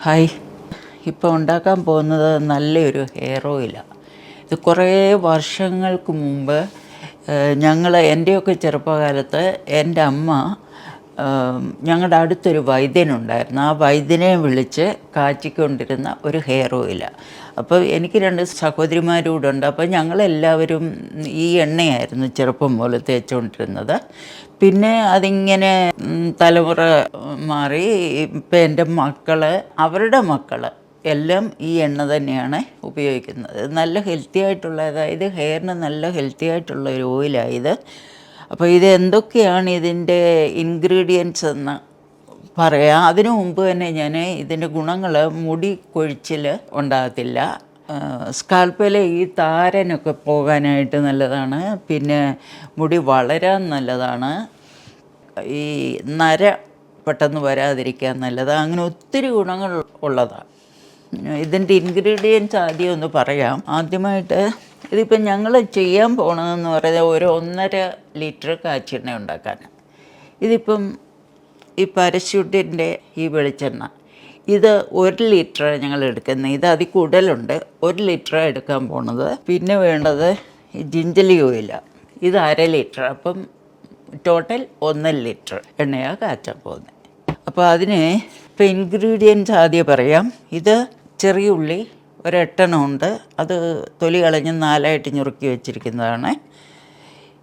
Hi, ഇപ്പോൾ ഉണ്ടാക്കാൻ പോകുന്നത് നല്ലൊരു ഹെയർ ഓയിലാണ്. ഇത് കുറേ വർഷങ്ങൾക്ക് മുമ്പ് എൻ്റെയൊക്കെ ചെറുപ്പകാലത്ത് എൻ്റെ അമ്മ ഞങ്ങളുടെ അടുത്തൊരു വൈദ്യനുണ്ടായിരുന്നു. ആ വൈദ്യനെ വിളിച്ച് കാച്ചിക്കൊണ്ടിരുന്ന ഒരു ഹെയർ ഓയിലാണ്. അപ്പോൾ എനിക്ക് 2 സഹോദരിമാരൂടുണ്ട്. അപ്പോൾ ഞങ്ങളെല്ലാവരും ഈ എണ്ണയായിരുന്നു ചെറുപ്പം പോലെ തേച്ചുകൊണ്ടിരുന്നത്. പിന്നെ അതിങ്ങനെ തലമുറ മാറി ഇപ്പം എൻ്റെ മക്കൾ, അവരുടെ മക്കൾ എല്ലാം ഈ എണ്ണ തന്നെയാണ് ഉപയോഗിക്കുന്നത്. നല്ല ഹെൽത്തി ആയിട്ടുള്ള, അതായത് ഹെയറിന് നല്ല ഹെൽത്തി ആയിട്ടുള്ള ഒരു ഓയിലായത്. അപ്പോൾ ഇത് എന്തൊക്കെയാണ് ഇതിൻ്റെ ഇൻഗ്രീഡിയൻസ് എന്ന് പറയാം. അതിനു മുമ്പ് തന്നെ ഞാൻ ഇതിൻ്റെ ഗുണങ്ങൾ: മുടി കൊഴിച്ചിൽ ഉണ്ടാകത്തില്ല, സ്കാൽപ്പിലെ ഈ താരനൊക്കെ പോകാനായിട്ട് നല്ലതാണ്, പിന്നെ മുടി വളരാൻ നല്ലതാണ്, ഈ നര പെട്ടെന്ന് വരാതിരിക്കാൻ നല്ലതാണ്. അങ്ങനെ ഒത്തിരി ഗുണങ്ങൾ ഉള്ളതാണ്. ഇതിൻ്റെ ഇൻഗ്രീഡിയൻസ് ആദ്യം ഒന്ന് പറയാം. ആദ്യമായിട്ട് ഇതിപ്പം ഞങ്ങൾ ചെയ്യാൻ പോകണമെന്ന് പറയുന്നത് ഒരു 1.5 ലിറ്റർ കാച്ചെണ്ണ ഉണ്ടാക്കാൻ. ഇതിപ്പം ഈ പാരച്യൂട്ടിൻ്റെ ഈ വെളിച്ചെണ്ണ, ഇത് 1 ലിറ്റർ ഞങ്ങൾ എടുക്കുന്നത്. ഇത് അതിൽ കൂടുതലുണ്ട്. 1 ലിറ്റർ എടുക്കാൻ പോണത്. പിന്നെ വേണ്ടത് ഈ ജിഞ്ചലി ഓയിലാണ്. ഇത് 1/2 ലിറ്റർ. അപ്പം ടോട്ടൽ 1 ലിറ്റർ എണ്ണയാണ് കാച്ചാൻ പോകുന്നത്. അപ്പോൾ അതിന് ഇപ്പോൾ ഇൻഗ്രീഡിയൻസ് ആദ്യം പറയാം. ഇത് ചെറിയ ഉള്ളി 8 എണ്ണം ഉണ്ട്. അത് തൊലി കളഞ്ഞ് 4ആയിട്ട് ഞുറുക്കി വെച്ചിരിക്കുന്നതാണ്.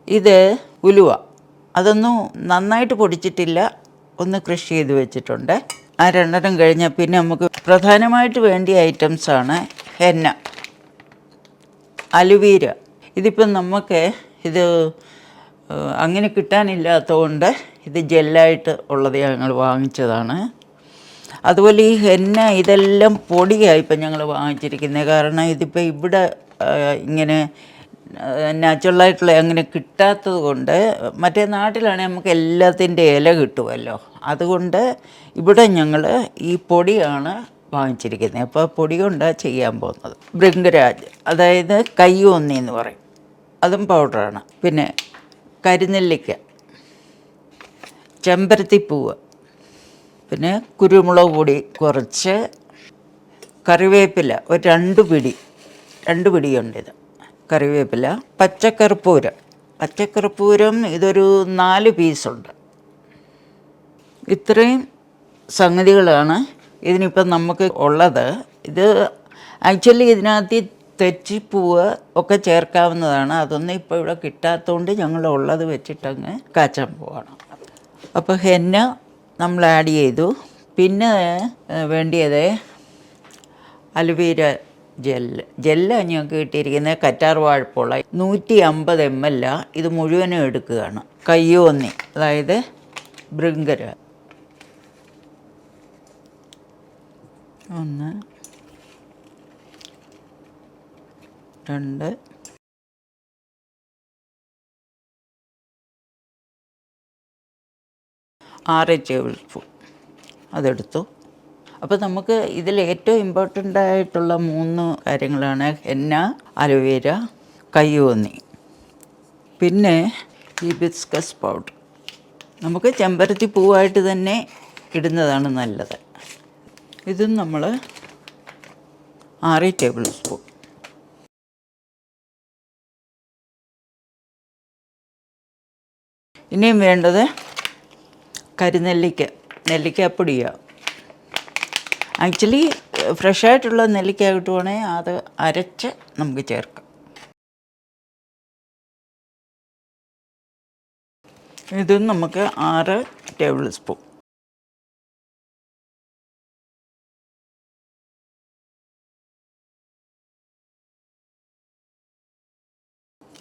ഇത് ഉലുവ, അതൊന്നും നന്നായിട്ട് പൊടിച്ചിട്ടില്ല, ഒന്ന് ക്രഷ് ചെയ്ത് വെച്ചിട്ടുണ്ട്. ആ 2 എണ്ണം കഴിഞ്ഞാൽ പിന്നെ നമുക്ക് പ്രധാനമായിട്ട് വേണ്ടിയ ഐറ്റംസാണ് ഹെന്ന, അലുവീര. ഇതിപ്പം നമുക്ക് ഇത് അങ്ങനെ കിട്ടാനില്ലാത്തതുകൊണ്ട് ഇത് ജെല്ലായിട്ട് ഉള്ളത് ഞങ്ങൾ വാങ്ങിച്ചതാണ്. അതുപോലെ ഈ ഹെന്ന ഇതെല്ലാം പൊടിയായി ഇപ്പം ഞങ്ങൾ വാങ്ങിച്ചിരിക്കുന്നത്. കാരണം ഇതിപ്പോൾ ഇവിടെ ഇങ്ങനെ നാച്ചുറലായിട്ടുള്ള അങ്ങനെ കിട്ടാത്തത് കൊണ്ട്, മറ്റേ നാട്ടിലാണെങ്കിൽ നമുക്ക് എല്ലാത്തിൻ്റെ ഇല കിട്ടുമല്ലോ, അതുകൊണ്ട് ഇവിടെ ഞങ്ങൾ ഈ പൊടിയാണ് വാങ്ങിച്ചിരിക്കുന്നത്. അപ്പോൾ പൊടി കൊണ്ടാണ് ചെയ്യാൻ പോകുന്നത്. ഭൃംഗരാജ്, അതായത് കയ്യോന്നി എന്ന് പറയും, അതും പൗഡറാണ്. പിന്നെ കരിനെല്ലിക്ക, ചെമ്പരത്തിപ്പൂവ്, പിന്നെ കുരുമുളക് പൊടി കുറച്ച്, കറിവേപ്പില ഒരു 2 പിടിയുണ്ട്. ഇത് കറിവേപ്പില, പച്ചക്കർപ്പൂരം ഇതൊരു 4 പീസുണ്ട്. ഇത്രയും സംഗതികളാണ് ഇതിനിപ്പം നമുക്ക് ഉള്ളത്. ഇത് ആക്ച്വലി ഇതിനകത്ത് തെച്ചിപ്പൂവ് ഒക്കെ ചേർക്കാവുന്നതാണ്. അതൊന്നും ഇപ്പോൾ ഇവിടെ കിട്ടാത്തതുകൊണ്ട് ഞങ്ങൾ ഉള്ളത് വെച്ചിട്ടങ്ങ് കാച്ചാൻ പോവാണ്. അപ്പോൾ ഹെന്ന നമ്മൾ ആഡ് ചെയ്തു. പിന്നെ വേണ്ടിയത് അലുവീര ജെല്ലാണ് ഞങ്ങൾക്ക് കിട്ടിയിരിക്കുന്നത്. കറ്റാർ വാഴപ്പുള്ള 150 ml. ഇത് മുഴുവനും എടുക്കുകയാണ്. കയ്യോന്നി, അതായത് ഭൃംഗര, 1 2 6 ടേബിൾ സ്പൂൺ അതെടുത്തു. അപ്പോൾ നമുക്ക് ഇതിൽ ഏറ്റവും ഇമ്പോർട്ടൻ്റ് ആയിട്ടുള്ള 3 കാര്യങ്ങളാണ് ഹെന്ന, അലോവേര, കയ്യോന്നി, പിന്നെ ഹിബിസ്കസ് പൗഡർ. നമുക്ക് ചെമ്പരത്തി പൂവായിട്ട് തന്നെ ഇടുന്നതാണ് നല്ലത്. ഇതും നമ്മൾ 6 ടേബിൾ സ്പൂൺ. ഇനിയും വേണ്ടത് നെല്ലിക്കാപ്പൊടിയാണ്. ആക്ച്വലി ഫ്രഷായിട്ടുള്ള നെല്ലിക്ക കിട്ടുവാണെങ്കിൽ അത് അരച്ച് നമുക്ക് ചേർക്കാം. ഇതും നമുക്ക് 6 ടേബിൾ സ്പൂൺ.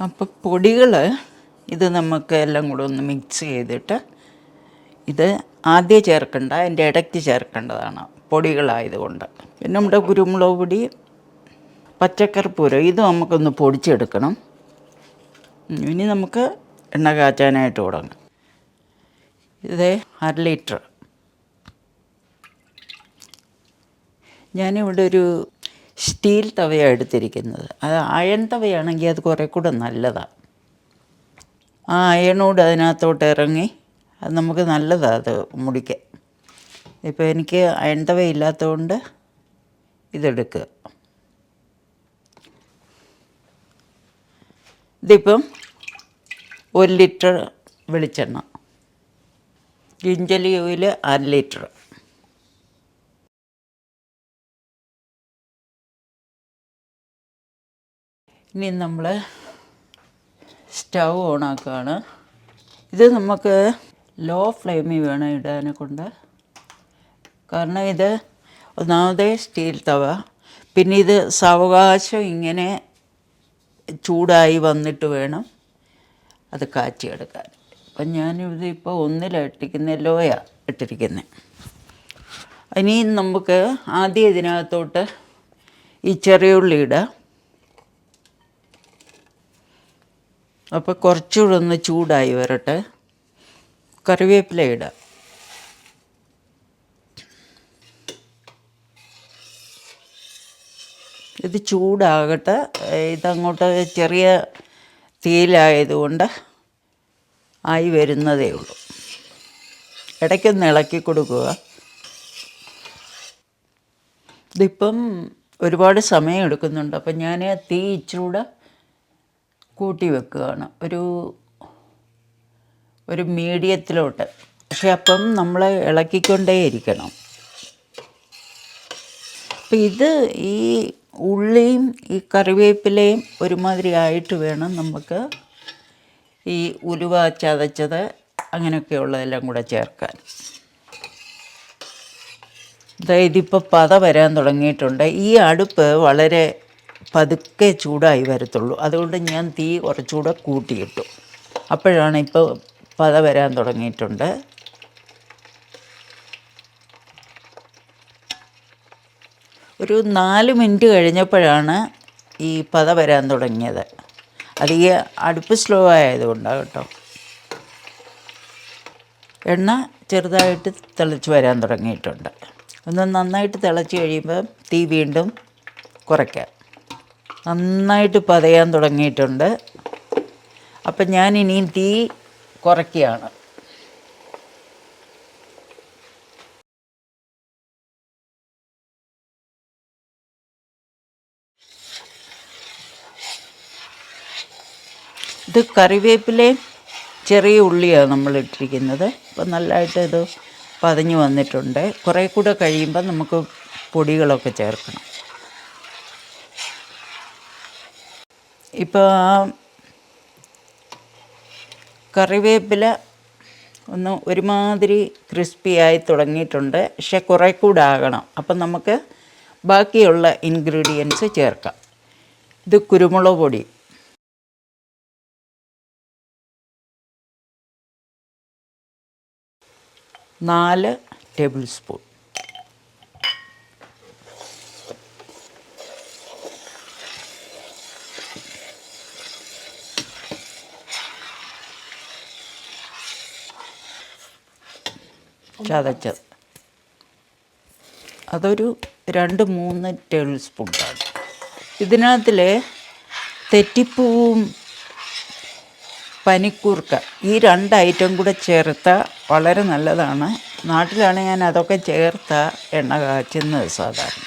അപ്പോൾ പൊടികൾ ഇത് നമുക്ക് എല്ലാം കൂടെ ഒന്ന് മിക്സ് ചെയ്തിട്ട്, ഇത് ആദ്യം ചേർക്കേണ്ട, അതിൻ്റെ ഇടയ്ക്ക് ചേർക്കേണ്ടതാണ് പൊടികളായതുകൊണ്ട്. പിന്നെ നമ്മുടെ കുരുമുളക് പൊടി, പച്ചക്കർപ്പൂരം, ഇത് നമുക്കൊന്ന് പൊടിച്ചെടുക്കണം. ഇനി നമുക്ക് എണ്ണ കാച്ചാനായിട്ട് തുടങ്ങാം. ഇത് 1/2 ലിറ്റർ. ഞാനിവിടെ ഒരു സ്റ്റീൽ തവയാണ് എടുത്തിരിക്കുന്നത്. അത് അയൺ തവയാണെങ്കിൽ അത് കുറേ കൂടെ നല്ലതാണ്. ആ അയണോട് അതിനകത്തോട്ട് ഇറങ്ങി അത് നമുക്ക് നല്ലതാണ്, അത് മുടിക്ക്. ഇപ്പോൾ എനിക്ക് അയൺ തവ ഇല്ലാത്തതുകൊണ്ട് ഇതെടുക്കുക. ഇതിപ്പം 1 ലിറ്റർ വെളിച്ചെണ്ണ, ജിഞ്ചലി ഓയിൽ 1/2 ലിറ്റർ. ഇനി നമ്മൾ സ്റ്റൗ ഓണാക്കുകയാണ്. ഇത് നമുക്ക് ലോ ഫ്ലെയിമിൽ വേണം ഇടാനെ കൊണ്ട്. കാരണം ഇത് ഒന്നാമതേ സ്റ്റീൽ തവ, പിന്നെ ഇത് സാവകാശം ഇങ്ങനെ ചൂടായി വന്നിട്ട് വേണം അത് കാച്ചിയെടുക്കാൻ. അപ്പം ഞാനിത് ഇപ്പോൾ 1-ലാണ് ഇട്ടിരിക്കുന്നത്, ലോയാണ് ഇട്ടിരിക്കുന്നത്. ഇനി നമുക്ക് ആദ്യം ഇതിനകത്തോട്ട് ഈ ചെറിയ ഉള്ളി ഇടാം. അപ്പോൾ കുറച്ചുകൂടെ ഒന്ന് ചൂടായി വരട്ടെ. കറിവേപ്പില ഇടാം. ഇത് ചൂടാകട്ടെ. ഇതങ്ങോട്ട് ചെറിയ തീയിലായതുകൊണ്ട് ആയി വരുന്നതേ ഉള്ളൂ. ഇടയ്ക്കൊന്ന് ഇളക്കി കൊടുക്കുക. ഇതിപ്പം ഒരുപാട് സമയം എടുക്കുന്നുണ്ട്. അപ്പം ഞാൻ തീ ഇച്ചിരൂടെ കൂട്ടി വെക്കുകയാണ്, ഒരു മീഡിയത്തിലോട്ട്. പക്ഷെ അപ്പം നമ്മൾ ഇളക്കിക്കൊണ്ടേയിരിക്കണം. അപ്പം ഇത് ഈ ഉള്ളിയും ഈ കറിവേപ്പിലയും ഒരുമാതിരി ആയിട്ട് വേണം നമുക്ക് ഈ ഉലുവ ചതച്ചത് അങ്ങനെയൊക്കെയുള്ളതെല്ലാം കൂടെ ചേർക്കാൻ. ഇതിപ്പോൾ പത വരാൻ തുടങ്ങിയിട്ടുണ്ട്. ഈ അടുപ്പ് വളരെ പതുക്കെ ചൂടായി വരത്തുള്ളൂ. അതുകൊണ്ട് ഞാൻ തീ കുറച്ചുകൂടെ കൂട്ടിയിട്ടു. അപ്പോഴാണ് ഇപ്പോൾ പത വരാൻ തുടങ്ങിയിട്ടുണ്ട്. ഒരു 4 മിനിറ്റ് കഴിഞ്ഞപ്പോഴാണ് ഈ പത വരാൻ തുടങ്ങിയത്. അത് ഈ അടുപ്പ് സ്ലോ ആയതുകൊണ്ടാണ് കേട്ടോ. എണ്ണ ചെറുതായിട്ട് തിളച്ച് വരാൻ തുടങ്ങിയിട്ടുണ്ട്. ഒന്ന് നന്നായിട്ട് തിളച്ച് കഴിയുമ്പോൾ തീ വീണ്ടും കുറയ്ക്കാം. നന്നായിട്ട് പതയാൻ തുടങ്ങിയിട്ടുണ്ട്. അപ്പം ഞാൻ ഇനിയും തീ കുറയ്ക്കുകയാണ്. ഇത് കറിവേപ്പിലയും ചെറിയ ഉള്ളിയാണ് നമ്മൾ ഇട്ടിരിക്കുന്നത്. അപ്പം നല്ലതായിട്ട് ഇത് പതഞ്ഞ് വന്നിട്ടുണ്ട്. കുറേ കൂടെ കഴിയുമ്പോൾ നമുക്ക് പൊടികളൊക്കെ ചേർക്കണം. ഇപ്പോൾ കറിവേപ്പില ഒന്ന് ഒരുമാതിരി ക്രിസ്പിയായി തുടങ്ങിയിട്ടുണ്ട്. പക്ഷെ കുറേ കൂടെ ആകണം. അപ്പം നമുക്ക് ബാക്കിയുള്ള ഇൻഗ്രീഡിയൻസ് ചേർക്കാം. ഇത് കുരുമുളക് പൊടി, 4 ടേബിൾ സ്പൂൺ. ചതച്ചത് അതൊരു 2-3 ടേബിൾ സ്പൂണാണ്. ഇതിനകത്തിൽ തെറ്റിപ്പൂവും പനിക്കൂർക്ക ഈ 2 ഐറ്റം കൂടെ ചേർത്താൽ വളരെ നല്ലതാണ്. നാട്ടിലാണ് ഞാൻ അതൊക്കെ ചേർത്ത എണ്ണ കാച്ചുന്നത് സാധാരണ.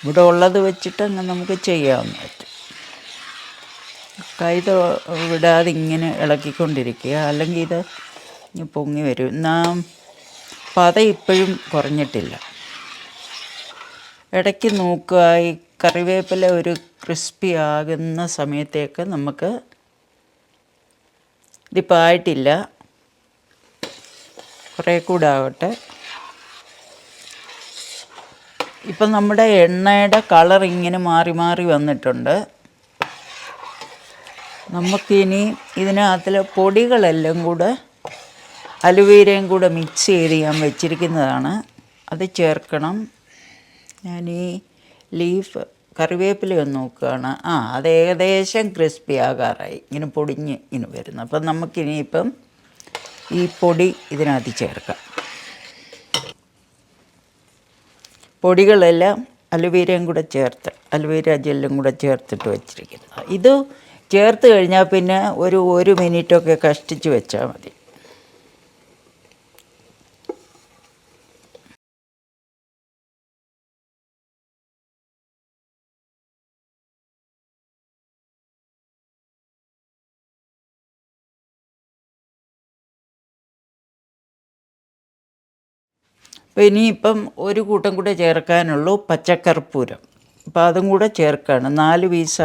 ഇവിടെ ഉള്ളത് വെച്ചിട്ട് അങ്ങ് നമുക്ക് ചെയ്യാവുന്ന പറ്റും. കൈ വിടാതെ ഇങ്ങനെ ഇളക്കിക്കൊണ്ടിരിക്കുക, അല്ലെങ്കിൽ ഇത് പൊങ്ങി വരും. നാം പത ഇപ്പോഴും കുറഞ്ഞിട്ടില്ല. ഇടയ്ക്ക് നോക്കുക. ഈ കറിവേപ്പില ഒരു ക്രിസ്പി ആകുന്ന സമയത്തേക്ക് നമുക്ക് ഇതിപ്പോൾ ആയിട്ടില്ല, കുറേ കൂടെ ആവട്ടെ. ഇപ്പം നമ്മുടെ എണ്ണയുടെ കളർ ഇങ്ങനെ മാറി മാറി വന്നിട്ടുണ്ട്. നമുക്കിനി ഇതിനകത്തിൽ പൊടികളെല്ലാം കൂടെ അലുവീരയും കൂടെ മിക്സ് ചെയ്ത് ഞാൻ വെച്ചിരിക്കുന്നതാണ്, അത് ചേർക്കണം. ഞാൻ ഈ ലീഫ് കറിവേപ്പില ഒന്ന് നോക്കുകയാണ്. അത് ഏകദേശം ക്രിസ്പി ആകാറായി, ഇങ്ങനെ പൊടിഞ്ഞ് ഇങ്ങനെ വരുന്നു. അപ്പം നമുക്കിനിയിപ്പം ഈ പൊടി ഇതിനകത്ത് ചേർക്കാം. പൊടികളെല്ലാം അലുവീരയും കൂടെ ചേർത്ത്, അലുവീര ജെല്ലും കൂടെ ചേർത്തിട്ട് വെച്ചിരിക്കുന്നത്. ഇത് ചേർത്ത് കഴിഞ്ഞാൽ പിന്നെ ഒരു 1 മിനിറ്റൊക്കെ കഷ്ടിച്ച് വെച്ചാൽ മതി. അപ്പോൾ ഇനിയിപ്പം ഒരു കൂട്ടം കൂടെ ചേർക്കാനുള്ളൂ, പച്ചക്കർപ്പൂരം. അപ്പോൾ അതും കൂടെ ചേർക്കുകയാണ്, 4 പീസ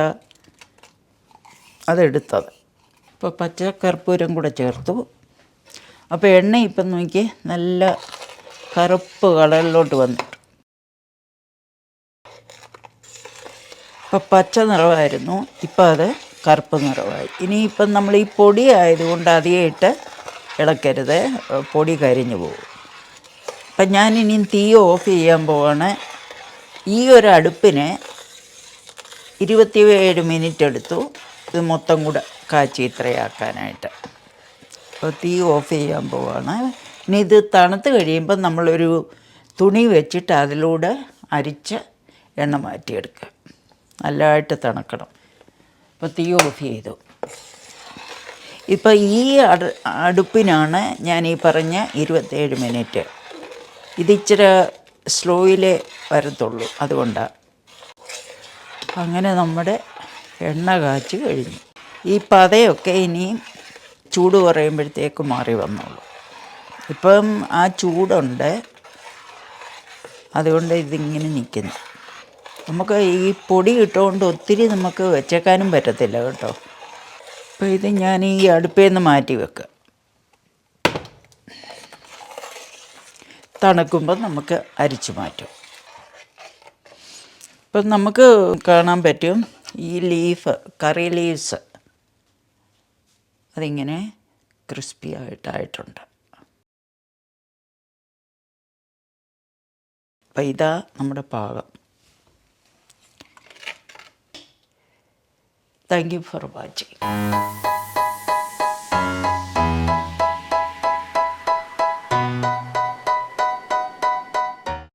അതെടുത്തത്. ഇപ്പോൾ പച്ചക്കർപ്പൂരം കൂടെ ചേർത്തു. അപ്പോൾ എണ്ണ ഇപ്പം നോക്കി നല്ല കറുപ്പ് കളറിലോട്ട് വന്നിട്ട്, ഇപ്പം പച്ച നിറമായിരുന്നു, ഇപ്പം അത് കറുപ്പ് നിറമായി. ഇനിയിപ്പം നമ്മൾ ഈ പൊടി ആയതുകൊണ്ട് അധികം ഇട്ട് ഇളക്കരുത്, പൊടി കരിഞ്ഞു പോകും. അപ്പം ഞാനിനി തീ ഓഫ് ചെയ്യാൻ പോവാണ്. ഈ ഒരു അടുപ്പിന് 27 മിനിറ്റ് എടുത്തു ഇത് മൊത്തം കൂടെ കാച്ചി ഇത്രയാക്കാനായിട്ട്. അപ്പോൾ തീ ഓഫ് ചെയ്യാൻ പോവാണ്. ഇനി ഇത് തണുത്ത് കഴിയുമ്പോൾ നമ്മളൊരു തുണി വെച്ചിട്ട് അതിലൂടെ അരിച്ച് എണ്ണ മാറ്റിയെടുക്കുക. നല്ലതായിട്ട് തണുക്കണം. അപ്പോൾ തീ ഓഫ് ചെയ്തു. ഇപ്പോൾ ഈ അടുപ്പിനാണ് ഞാൻ ഈ പറഞ്ഞ 27 മിനിറ്റ്. ഇതിച്ചിരി സ്ലോയിലേ വരത്തുള്ളൂ, അതുകൊണ്ടാണ്. അങ്ങനെ നമ്മുടെ എണ്ണ കാച്ചി കഴിഞ്ഞു. ഈ പതയൊക്കെ ഇനിയും ചൂട് കുറയുമ്പോഴത്തേക്ക് മാറി വന്നോളൂ. ഇപ്പം ആ ചൂടുണ്ട്, അതുകൊണ്ട് ഇതിങ്ങനെ നിൽക്കുന്നു. നമുക്ക് ഈ പൊടി ഇട്ടുകൊണ്ട് ഒത്തിരി നമുക്ക് വെച്ചേക്കാനും പറ്റത്തില്ല കേട്ടോ. അപ്പോൾ ഇത് ഞാൻ ഈ അടുപ്പിൽ നിന്ന് മാറ്റി വെക്കുക. തണുക്കുമ്പോൾ നമുക്ക് അരിച്ചു മാറ്റും. ഇപ്പം നമുക്ക് കാണാൻ പറ്റും ഈ കറി ലീവ്സ് അതിങ്ങനെ ക്രിസ്പി ആയിട്ടായിട്ടുണ്ട്. അപ്പം ഇതാ നമ്മുടെ പാകം. Thank you for watching.